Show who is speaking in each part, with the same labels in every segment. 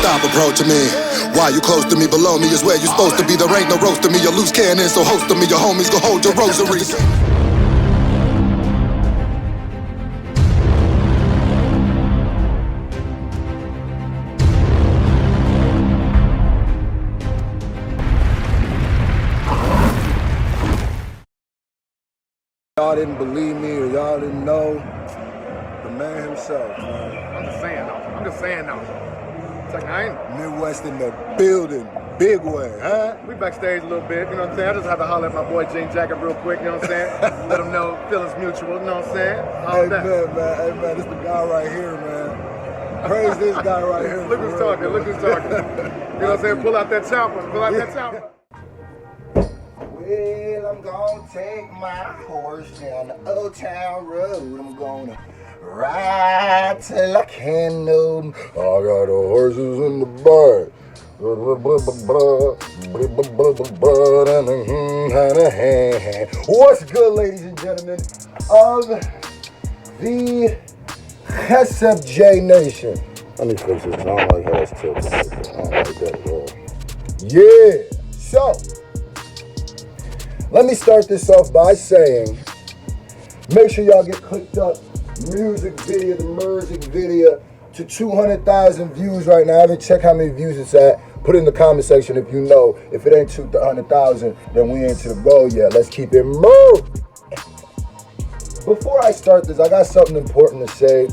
Speaker 1: stop approaching me. Why you close to me? Below me is where you supposed to be. There ain't no roast to me. Your loose cannon, so host to me. Your homies go hold your rosaries.
Speaker 2: Y'all didn't believe me or y'all didn't know, the man himself, man.
Speaker 3: I'm just saying though. It's like I ain't.
Speaker 2: Midwest in the building, big way, huh?
Speaker 3: We backstage a little bit, you know what I'm saying? I just have to holler at my boy Jean Jacket real quick, you know what I'm saying? Let him know feelings mutual, you know what I'm saying?
Speaker 2: Hey man, this the guy right here, man. Praise this guy right here.
Speaker 3: Look who's talking, look who's talking. You know what I'm saying? Pull out that chopper,
Speaker 2: Well, I'm gonna take my horse down the Old Town Road. I'm gonna ride till I can't no. I got the horses in the barn. What's good, ladies and gentlemen of the SFJ Nation? Let me fix this. I don't like how that's tilted. I don't like that at all. Yeah. So, let me start this off by saying, make sure y'all get clicked up. Music video, the music video to 200,000 views right now. I haven't checked how many views it's at. Put it in the comment section if you know. If it ain't 200,000, then we ain't to the goal yet. Let's keep it moving. Before I start this, I got something important to say.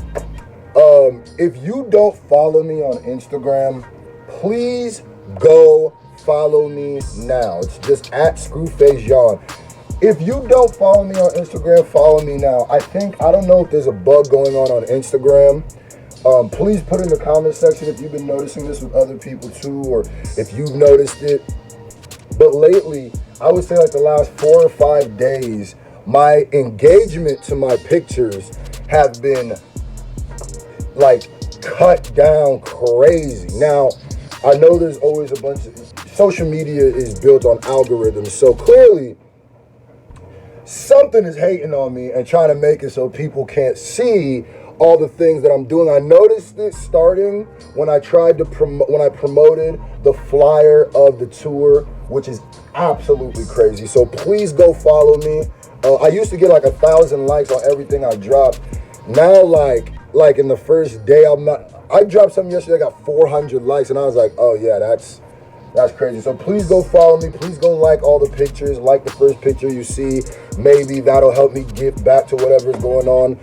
Speaker 2: If you don't follow me on Instagram, please go follow me now. It's just at ScrewFaceYawn. If you don't follow me on Instagram, follow me now. I don't know if there's a bug going on Instagram. Please put in the comment section if you've been noticing this with other people too, or if you've noticed it. But lately, I would say like the last 4 or 5 days, my engagement to my pictures have been like cut down crazy. Now, I know there's always a bunch of social media is built on algorithms, so clearly something is hating on me and trying to make it so people can't see all the things that I'm doing. I noticed it starting when I tried to promoted the flyer of the tour, which is absolutely crazy. So please go follow me. I used to get like 1,000 likes on everything I dropped. Now, like in the first day, I dropped something yesterday, I got 400 likes, and I was like, oh yeah, that's crazy. So please go follow me. Please go like all the pictures. Like the first picture you see. Maybe that'll help me get back to whatever's going on.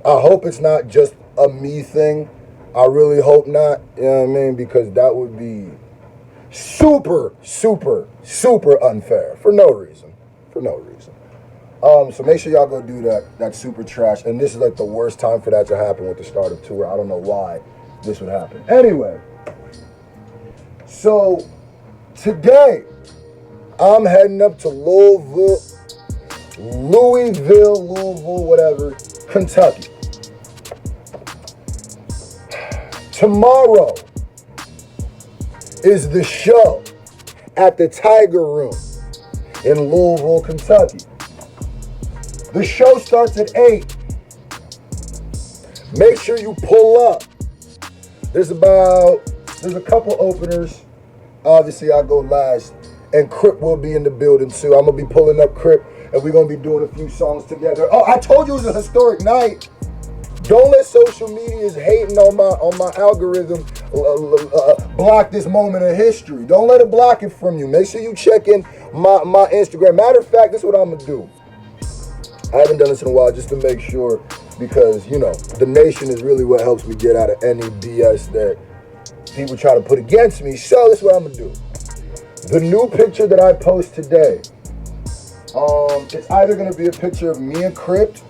Speaker 2: I hope it's not just a me thing. I really hope not. You know what I mean? Because that would be super, super, super unfair for no reason. So make sure y'all go do that. That's super trash. And this is like the worst time for that to happen with the start of tour. I don't know why this would happen. Anyway. So, today, I'm heading up to Louisville, whatever, Kentucky. Tomorrow is the show at the Tiger Room in Louisville, Kentucky. The show starts at 8. Make sure you pull up. There's a couple openers. Obviously, I go last. And Crip will be in the building, too. I'm going to be pulling up Crip, and we're going to be doing a few songs together. Oh, I told you it was a historic night. Don't let social media's hating on my algorithm block this moment in history. Don't let it block it from you. Make sure you check in my Instagram. Matter of fact, this is what I'm going to do. I haven't done this in a while just to make sure, because, you know, the nation is really what helps me get out of any BS that people try to put against me. So this is what I'm going to do. The new picture that I post today, it's either going to be a picture of me and Crypt,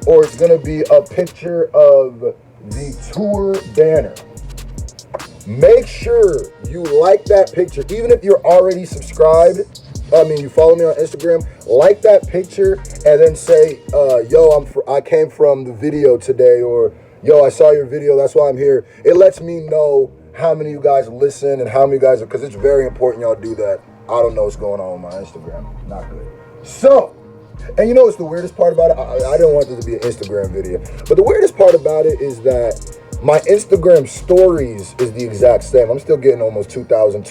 Speaker 2: or it's going to be a picture of the tour banner. Make sure you like that picture, even if you're already subscribed. You follow me on Instagram, like that picture, and then say, yo, I came from the video today, or yo, I saw your video, that's why I'm here. It lets me know how many of you guys listen and how many guys are, because it's very important y'all do that. I don't know what's going on with my Instagram. Not good. So, and you know what's the weirdest part about it? I didn't want this to be an Instagram video, but the weirdest part about it is that My Instagram stories is the exact same. I'm still getting almost 2,000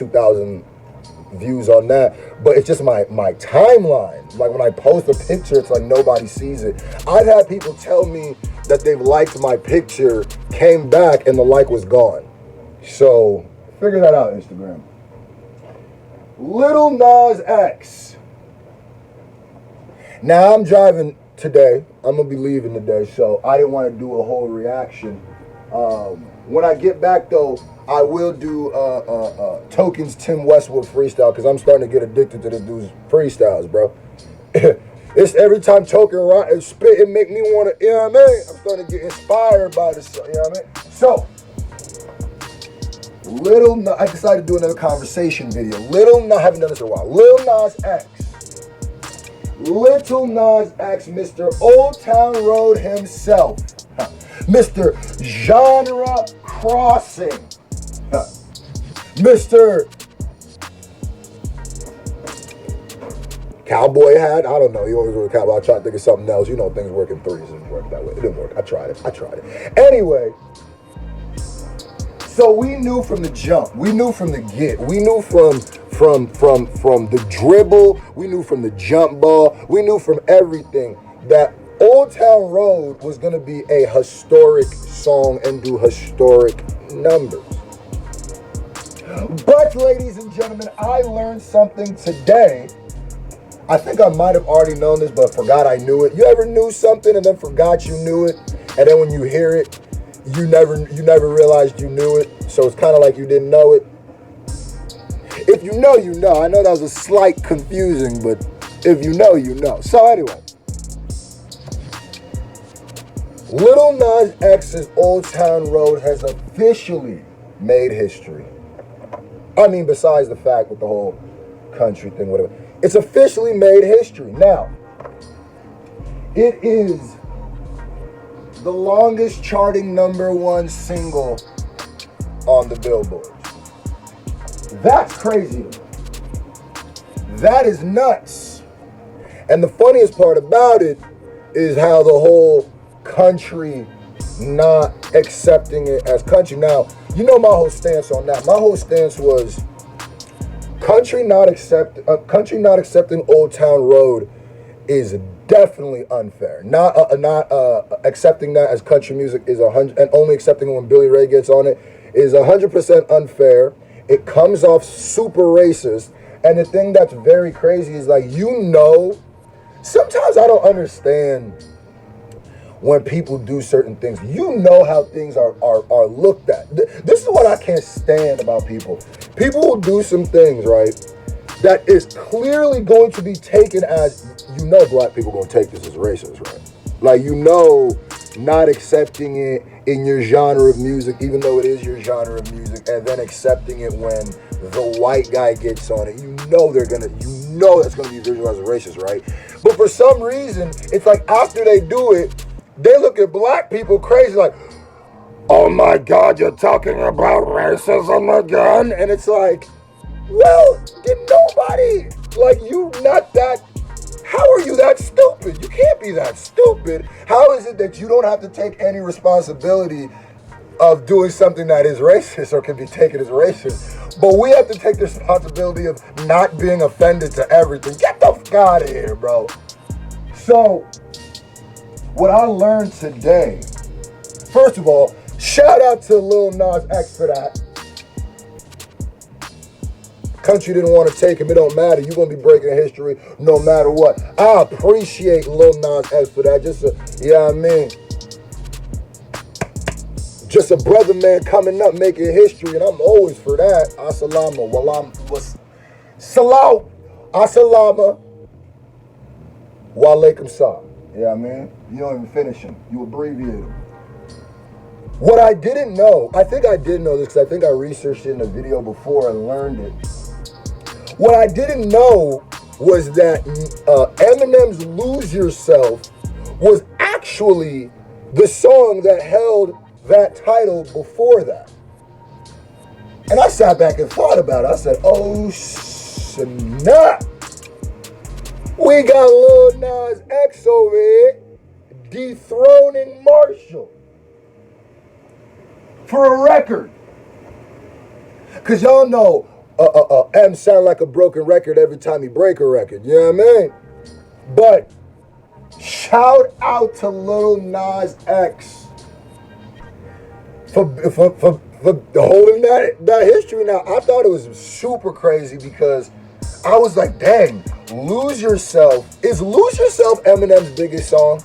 Speaker 2: views on that, but it's just my timeline. Like when I post a picture, it's like nobody sees it. I've had people tell me that they've liked my picture, came back, and the like was gone. So figure that out, Instagram. Lil Nas X. Now I'm driving today. I'm gonna be leaving today, so I didn't want to do a whole reaction. When I get back though, I will do Token's Tim Westwood freestyle, because I'm starting to get addicted to this dude's freestyles, bro. It's every time Token spit, it make me want to, you know what I mean? I'm starting to get inspired by this, you know what I mean? So, I decided to do another conversation video. I haven't done this in a while. Lil Nas X. Little Nas X, Mr. Old Town Road himself. Mr. Genre Crossing. Mr. Cowboy hat. I don't know. You always wear a cowboy. I tried to think of something else. You know, things work in threes. It didn't work that way. It didn't work. I tried it. Anyway, so we knew from the jump. We knew from the get. We knew from the dribble. We knew from the jump ball. We knew from everything that Old Town Road was going to be a historic song and do historic numbers. But, ladies and gentlemen, I learned something today. I think I might have already known this, but forgot I knew it. You ever knew something and then forgot you knew it? And then when you hear it, you never realized you knew it. So it's kind of like you didn't know it. If you know, you know. I know that was a slight confusing, but if you know, you know. So anyway. Lil Nas X's Old Town Road has officially made history. I mean, besides the fact with the whole country thing, whatever. It's officially made history. Now, it is the longest charting #1 single on the Billboard. That's crazy. That is nuts. And the funniest part about it is how the whole country not accepting it as country. Now, you know my whole stance on that. My whole stance was country not accepting Old Town Road is definitely unfair. Not accepting that as country music is 100, and only accepting it when Billy Ray gets on it is 100% unfair. It comes off super racist. And the thing that's very crazy is, like, you know, sometimes I don't understand when people do certain things. You know how things are looked at. This is what I can't stand about people. People will do some things, right, that is clearly going to be taken as, you know, black people going to take this as racist, right? Like, you know, not accepting it in your genre of music, even though it is your genre of music, and then accepting it when the white guy gets on it. You know that's going to be visualized as racist, right? But for some reason, it's like after they do it, they look at black people crazy, like, oh my God, you're talking about racism again? And it's like, well, did nobody, like, you not that, how are you that stupid? You can't be that stupid. How is it that you don't have to take any responsibility of doing something that is racist or can be taken as racist? But we have to take the responsibility of not being offended to everything. Get the fuck out of here, bro. So, what I learned today, first of all, shout out to Lil Nas X for that. Country didn't want to take him, it don't matter. You're going to be breaking history no matter what. I appreciate Lil Nas X for that. You know what I mean? Just a brother man coming up, making history, and I'm always for that. Assalamu alaikum salam. You know what I mean? You don't even finish them. You abbreviate them. What I didn't know, I think I did know this because I think I researched it in a video before and learned it. What I didn't know was that Eminem's Lose Yourself was actually the song that held that title before that. And I sat back and thought about it. I said, oh snap. We got Lil Nas X over here dethroning Marshall. for a record. Cause y'all know M sound like a broken record every time he break a record. You know what I mean? But shout out to Lil Nas X for holding that history. Now I thought it was super crazy because I was like, dang, Lose Yourself. Is Lose Yourself Eminem's biggest song?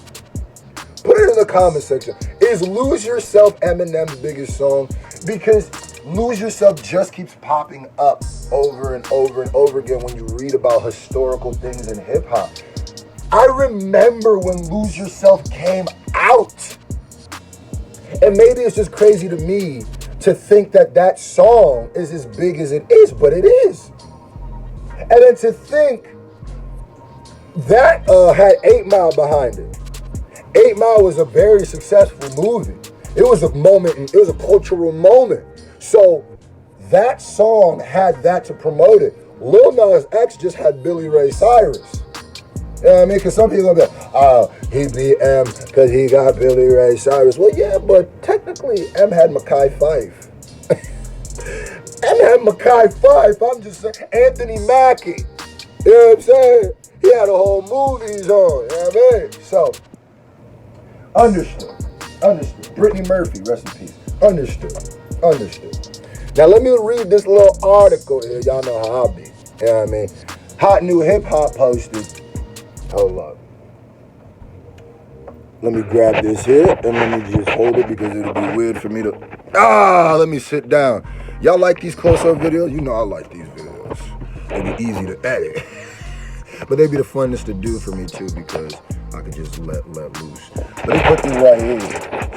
Speaker 2: Put it in the comment section. Is Lose Yourself Eminem's biggest song? Because Lose Yourself just keeps popping up over and over and over again when you read about historical things in hip hop. I remember when Lose Yourself came out. And maybe it's just crazy to me to think that that song is as big as it is, but it is. And then to think that had 8 Mile behind it. 8 Mile was a very successful movie. It was a moment, it was a cultural moment. So that song had that to promote it. Lil Nas X just had Billy Ray Cyrus. You know what I mean? Because some people are like, oh, he beat M because he got Billy Ray Cyrus. Well, yeah, but technically M had Mekhi Phife. M had Mekhi Phife. I'm just saying, Anthony Mackie. You know what I'm saying? He had a whole movies on. You know what I mean? So, understood. Brittany Murphy, rest in peace. Understood. Now let me read this little article here. Y'all know how I be. You know what I mean? Hot New Hip Hop posted. Hold up. Let me grab this here and let me just hold it because it'll be weird for me to. Let me sit down. Y'all like these close-up videos? You know I like these videos. They be easy to edit. But they be the funnest to do for me too because I can just let loose. But they put this right here.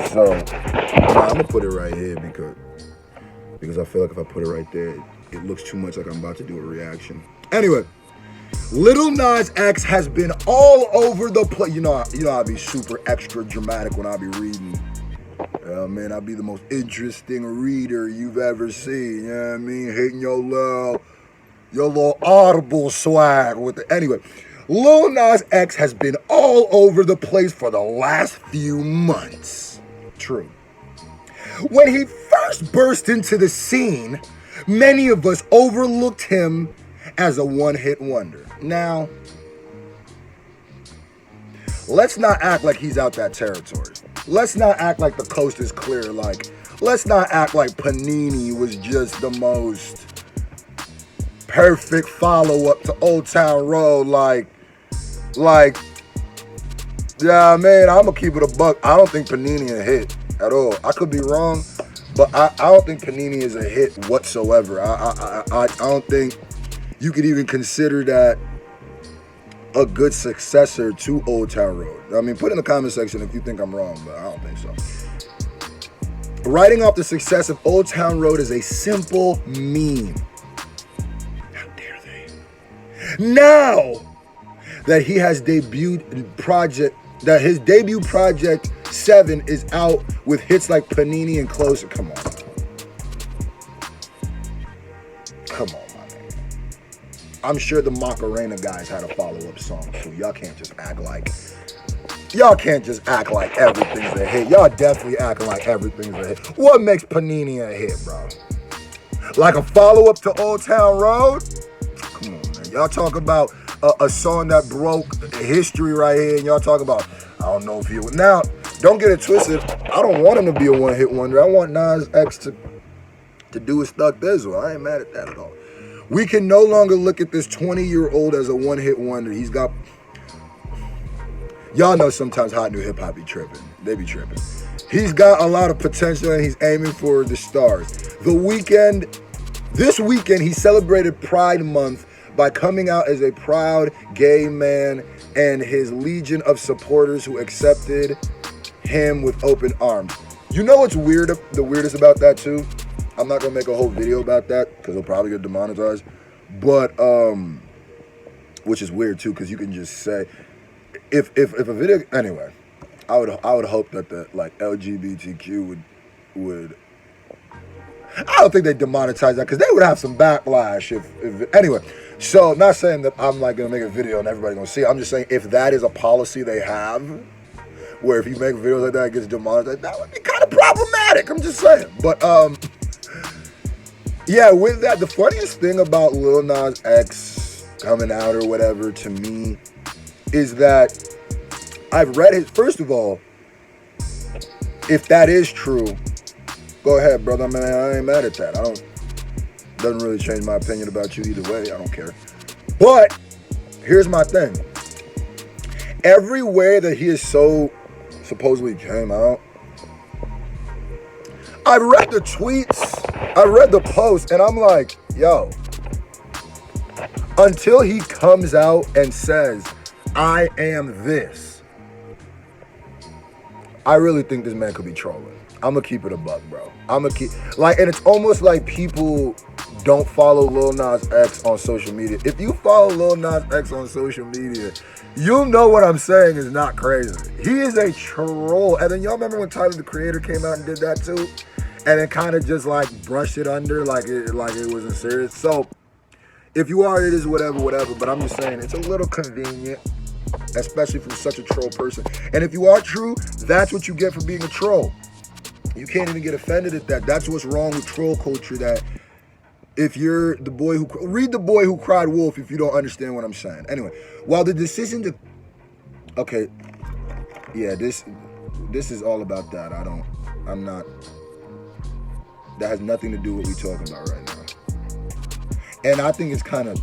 Speaker 2: So I'm gonna put it right here because I feel like if I put it right there, it looks too much like I'm about to do a reaction. Anyway, Lil Nas X has been all over the place. You know I be super extra dramatic when I be reading. Man, I be the most interesting reader you've ever seen. You know what I mean? Hitting your little audible swag with it. Anyway, Lil Nas X has been all over the place for the last few months. True. When he first burst into the scene, many of us overlooked him as a one-hit wonder. Now, let's not act like he's out that territory. Let's not act like the coast is clear. Let's not act like Panini was just the most perfect follow-up to Old Town Road. Yeah, man, I'm gonna keep it a buck. I don't think Panini a hit at all. I could be wrong, but I don't think Panini is a hit whatsoever. I don't think you could even consider that a good successor to Old Town Road. I mean, put in the comment section if you think I'm wrong, but I don't think so. Writing off the success of Old Town Road is a simple meme. How dare they? Now that he has his debut project 7 is out with hits like Panini and Closer. Come on, my man. I'm sure the Macarena guys had a follow-up song too. Y'all can't just act like everything's a hit. Y'all definitely acting like everything's a hit. What makes Panini a hit, bro? Like a follow-up to Old Town Road? Come on, man. Y'all talk about a song that broke history right here, and y'all talk about, I don't know if he would. Now, don't get it twisted. I don't want him to be a one-hit wonder. I want Nas X to do his Thug Thizzle. I ain't mad at that at all. We can no longer look at this 20-year-old as a one-hit wonder. He's got... Y'all know sometimes Hot New Hip Hop be tripping. They be tripping. He's got a lot of potential and he's aiming for the stars. This weekend, he celebrated Pride Month by coming out as a proud gay man and his legion of supporters who accepted him with open arms. You know what's weird? The weirdest about that too? I'm not gonna make a whole video about that because it'll probably get demonetized. But which is weird too, because you can just say if a video anyway, I would hope that the LGBTQ would I don't think they demonetize that because they would have some backlash if anyway. So not saying that I'm gonna make a video and everybody gonna see it. I'm just saying if that is a policy they have, where if you make videos like that it gets demonetized, that would be kind of problematic. I'm just saying. But yeah, with that, the funniest thing about Lil Nas X coming out or whatever to me is that I've read his. First of all, if that is true, go ahead, brother. Man, I ain't mad at that. Doesn't really change my opinion about you either way. I don't care. But here's my thing. Everywhere that he is so supposedly came out, I've read the tweets, I read the posts, and I'm like, yo, until he comes out and says, I am this, I really think this man could be trolling. I'm gonna keep it a buck, bro. And it's almost like people don't follow Lil Nas X on social media. If you follow Lil Nas X on social media, you'll know what I'm saying is not crazy. He is a troll. And then y'all remember when Tyler, the Creator, came out and did that too? And it kind of just like brushed it under like it wasn't serious. So if you are, it is whatever. But I'm just saying it's a little convenient, especially from such a troll person. And if you are true, that's what you get for being a troll. You can't even get offended at that. That's what's wrong with troll culture. That if you're the boy who read The Boy Who Cried Wolf, if you don't understand what I'm saying. Anyway, while the decision to this is all about that. That has nothing to do with what we're talking about right now. And I think it's kind of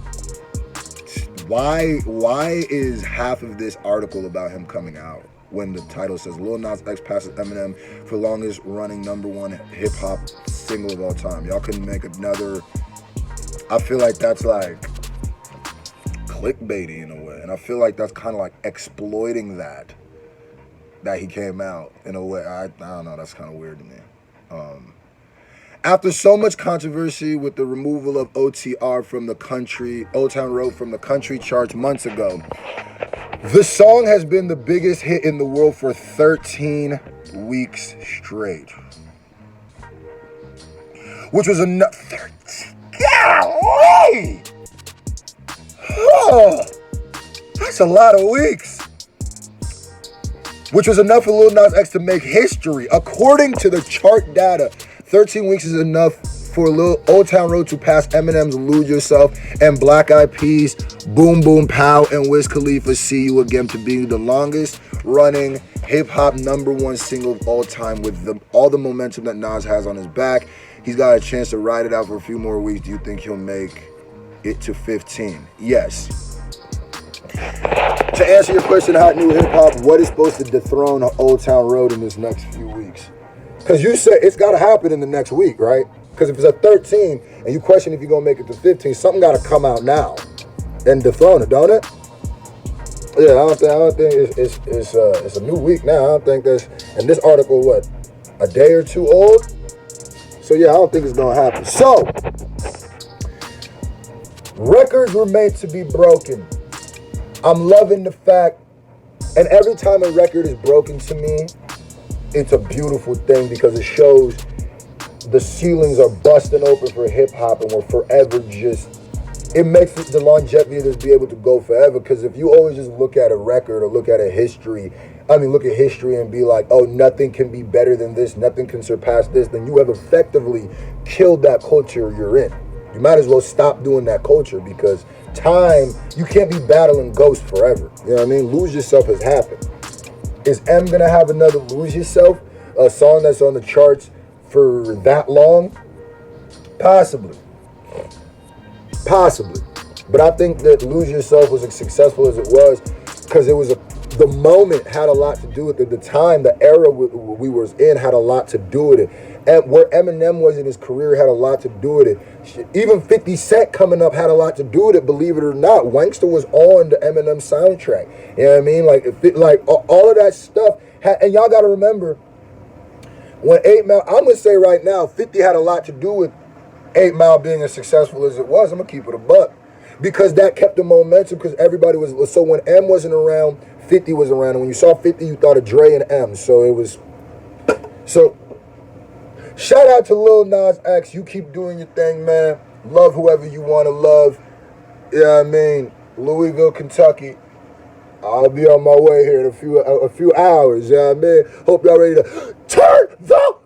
Speaker 2: why is half of this article about him coming out when the title says Lil Nas X passes Eminem for longest running #1 hip hop single of all time. Y'all couldn't make another. I feel like that's like clickbaity in a way, and I feel like that's kind of like exploiting that he came out in a way. I don't know. That's kind of weird to me. After so much controversy with the removal of OTR from the country, Old Town Road from the country charts months ago, the song has been the biggest hit in the world for 13 weeks straight. Which was enough. 13. Golly! Oh, that's a lot of weeks. Which was enough for Lil Nas X to make history. According to the chart data, 13 weeks is enough for Old Town Road to pass Eminem's Lose Yourself and Black Eyed Peas' Boom Boom Pow and Wiz Khalifa's See You Again to be the longest running hip-hop #1 single of all time with all the momentum that Nas has on his back. He's got a chance to ride it out for a few more weeks. Do you think he'll make it to 15? Yes. To answer your question, Hot New Hip Hop, what is supposed to dethrone Old Town Road in this next few weeks? Because you said it's got to happen in the next week, right? Because if it's a 13 and you question if you're going to make it to 15, something got to come out now and dethrone it, don't it? Yeah, I don't think it's a new week now. I don't think there's, and this article, what, a day or two old? So yeah, I don't think it's going to happen. So, records were made to be broken. I'm loving the fact, and every time a record is broken to me, it's a beautiful thing because it shows the ceilings are busting open for hip hop and we're forever it makes the longevity of this be able to go forever. Because if you always just look at a record or look at history and be like, oh, nothing can be better than this, nothing can surpass this, then you have effectively killed that culture you're in. You might as well stop doing that culture because time, you can't be battling ghosts forever. You know what I mean? Lose Yourself has happened. Is M gonna have another Lose Yourself? A song that's on the charts for that long? Possibly. But I think that Lose Yourself was as successful as it was because the moment had a lot to do with it. The time, the era we was in had a lot to do with it. And where Eminem was in his career had a lot to do with it. Even 50 Cent coming up had a lot to do with it, believe it or not. Wankster was on the Eminem soundtrack. You know what I mean? Like all of that stuff. And y'all got to remember, when 8 Mile, I'm going to say right now, 50 had a lot to do with 8 Mile being as successful as it was. I'm going to keep it a buck. Because that kept the momentum because everybody was, so when M wasn't around, 50 was around. And when you saw 50, you thought of Dre and M. So shout out to Lil Nas X. You keep doing your thing, man. Love whoever you want to love. You know what I mean? Louisville, Kentucky. I'll be on my way here in a few hours. You know what I mean? Hope y'all ready to turn the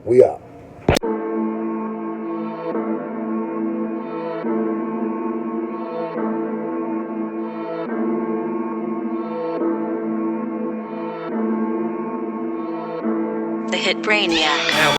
Speaker 2: We out.
Speaker 4: The Hit Brainiac.